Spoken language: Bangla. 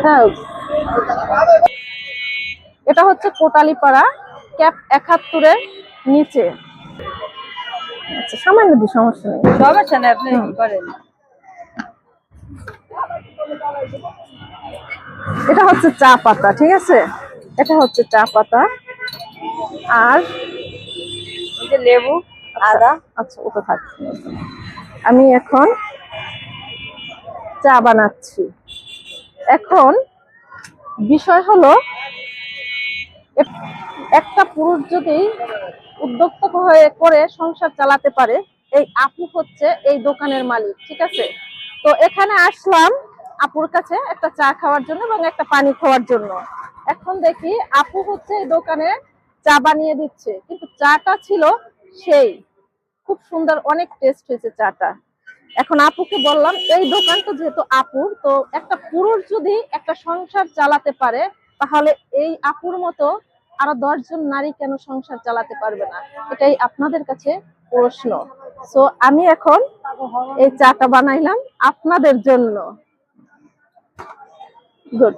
হ্যাঁ, এটা হচ্ছে কোটালীপাড়া ক্যাপ 71-এর নিচে। আচ্ছা, সামান্য দি, সমস্যা নেই। সমস্যা নেই, আপনি কি করেন? এটা হচ্ছে চা পাতা, ঠিক আছে? এটা হচ্ছে চা পাতা আর এই যে লেবু, আদা। আচ্ছা, ওটা থাকছে। আমি এখন চা বানাচ্ছি। এখন বিষয় হলো, একটা পুরুষ যদি উদ্যোক্তা হয়ে করে সংসার চালাতে পারে, এই আপু হচ্ছে এই দোকানের মালিক, ঠিক আছে? তো এখানে আসলাম আপুর কাছে একটা চা খাওয়ার জন্য এবং একটা পানি খাওয়ার জন্য। এখন দেখি আপু হচ্ছে এই দোকানে চা বানিয়ে দিচ্ছে, কিন্তু চাটা ছিল সেই খুব সুন্দর, অনেক টেস্ট হয়েছে চাটা। এখন আপুকে বললাম, এই দোকানটা যেহেতু আপুর, তো একটা পুরুষ যদি একটা সংসার চালাতে পারে, তাহলে এই আপুর মতো আরো 10 জন নারী কেন সংসার চালাতে পারবে না? এটাই আপনাদের কাছে প্রশ্ন। সো আমি এখন এই চাটা বানাইলাম আপনাদের জন্য। গুড।